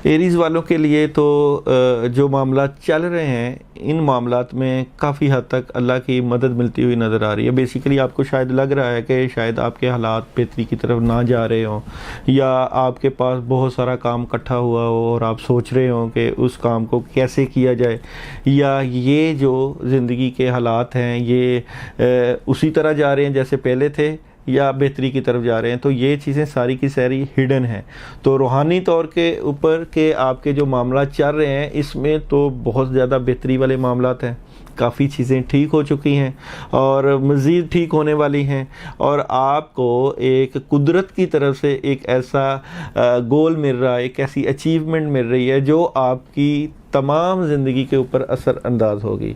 Arrays والوں کے لیے تو جو معاملات چل رہے ہیں ان معاملات میں کافی حد تک اللہ کی مدد ملتی ہوئی نظر آ رہی ہے. بیسیکلی آپ کو شاید لگ رہا ہے کہ شاید آپ کے حالات بہتری کی طرف نہ جا رہے ہوں, یا آپ کے پاس بہت سارا کام اکٹھا ہوا ہو اور آپ سوچ رہے ہوں کہ اس کام کو کیسے کیا جائے, یا یہ جو زندگی کے حالات ہیں یہ اسی طرح جا رہے ہیں جیسے پہلے تھے یا بہتری کی طرف جا رہے ہیں. تو یہ چیزیں ساری کی ساری ہڈن ہیں. تو روحانی طور کے اوپر کہ آپ کے جو معاملات چل رہے ہیں اس میں تو بہت زیادہ بہتری والے معاملات ہیں, کافی چیزیں ٹھیک ہو چکی ہیں اور مزید ٹھیک ہونے والی ہیں, اور آپ کو ایک قدرت کی طرف سے ایک ایسا گول مل رہا ہے, ایک ایسی اچیومنٹ مل رہی ہے جو آپ کی تمام زندگی کے اوپر اثر انداز ہوگی.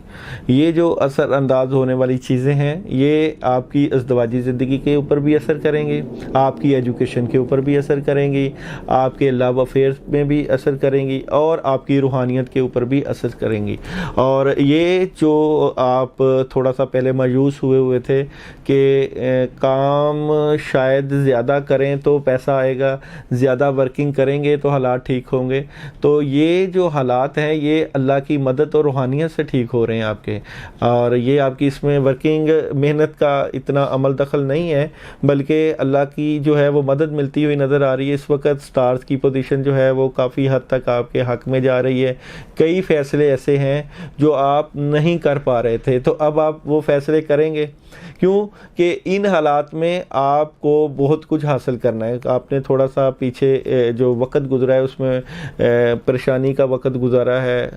یہ جو اثر انداز ہونے والی چیزیں ہیں یہ آپ کی ازدواجی زندگی کے اوپر بھی اثر کریں گی, آپ کی ایجوکیشن کے اوپر بھی اثر کریں گی, آپ کے لو افیئرس میں بھی اثر کریں گی, اور آپ کی روحانیت کے اوپر بھی اثر کریں گی. اور یہ جو آپ تھوڑا سا پہلے مایوس ہوئے تھے کہ کام شاید زیادہ کریں تو پیسہ آئے گا, زیادہ ورکنگ کریں گے تو حالات ٹھیک ہوں گے, تو یہ جو حالات ہیں یہ اللہ کی مدد اور روحانیت سے ٹھیک ہو رہے ہیں آپ کے. اور یہ آپ کی اس میں ورکنگ محنت کا اتنا عمل دخل نہیں ہے, بلکہ اللہ کی جو ہے وہ مدد ملتی ہوئی نظر آ رہی ہے. اس وقت سٹارز کی پوزیشن جو ہے وہ کافی حد تک آپ کے حق میں جا رہی ہے. کئی فیصلے ایسے ہیں جو آپ نہیں کر پا رہے تھے, تو اب آپ وہ فیصلے کریں گے. کیوں کہ ان حالات میں آپ کو بہت کچھ حاصل کرنا ہے. آپ نے تھوڑا سا پیچھے جو وقت گزرا ہے اس میں پریشانی کا وقت گزارا ہے,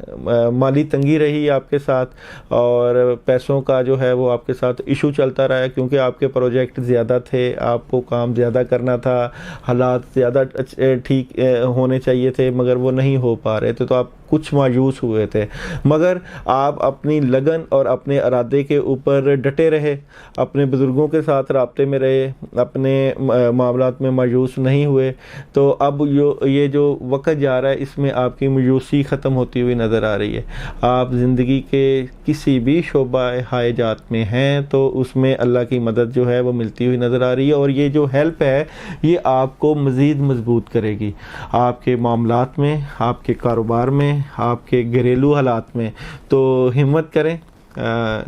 مالی تنگی رہی آپ کے ساتھ, اور پیسوں کا جو ہے وہ آپ کے ساتھ ایشو چلتا رہا ہے, کیونکہ آپ کے پروجیکٹ زیادہ تھے, آپ کو کام زیادہ کرنا تھا, حالات زیادہ ٹھیک ہونے چاہیے تھے مگر وہ نہیں ہو پا رہے تھے, تو آپ کچھ مایوس ہوئے تھے. مگر آپ اپنی لگن اور اپنے ارادے کے اوپر ڈٹے رہے, اپنے بزرگوں کے ساتھ رابطے میں رہے, اپنے معاملات میں مایوس نہیں ہوئے. تو اب یہ جو وقت جا رہا ہے اس میں آپ کی مایوسی ختم ہوتی ہوئی نظر آ رہی ہے. آپ زندگی کے کسی بھی شعبہ حیات میں ہیں تو اس میں اللہ کی مدد جو ہے وہ ملتی ہوئی نظر آ رہی ہے, اور یہ جو ہیلپ ہے یہ آپ کو مزید مضبوط کرے گی آپ کے معاملات میں, آپ کے کاروبار میں, آپ کے گھریلو حالات میں. تو ہمت کریں,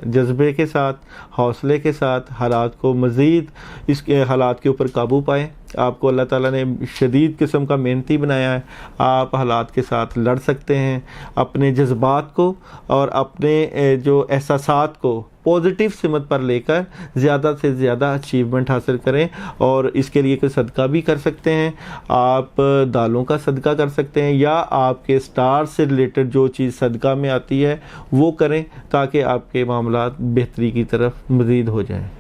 جذبے کے ساتھ, حوصلے کے ساتھ حالات کو مزید اس کے حالات کے اوپر قابو پائیں. آپ کو اللہ تعالیٰ نے شدید قسم کا محنتی بنایا ہے, آپ حالات کے ساتھ لڑ سکتے ہیں. اپنے جذبات کو اور اپنے جو احساسات کو پازیٹیو سمت پر لے کر زیادہ سے زیادہ اچیومنٹ حاصل کریں, اور اس کے لیے کوئی صدقہ بھی کر سکتے ہیں. آپ دالوں کا صدقہ کر سکتے ہیں, یا آپ کے سٹار سے ریلیٹڈ جو چیز صدقہ میں آتی ہے وہ کریں, تاکہ آپ کے معاملات بہتری کی طرف مزید ہو جائیں.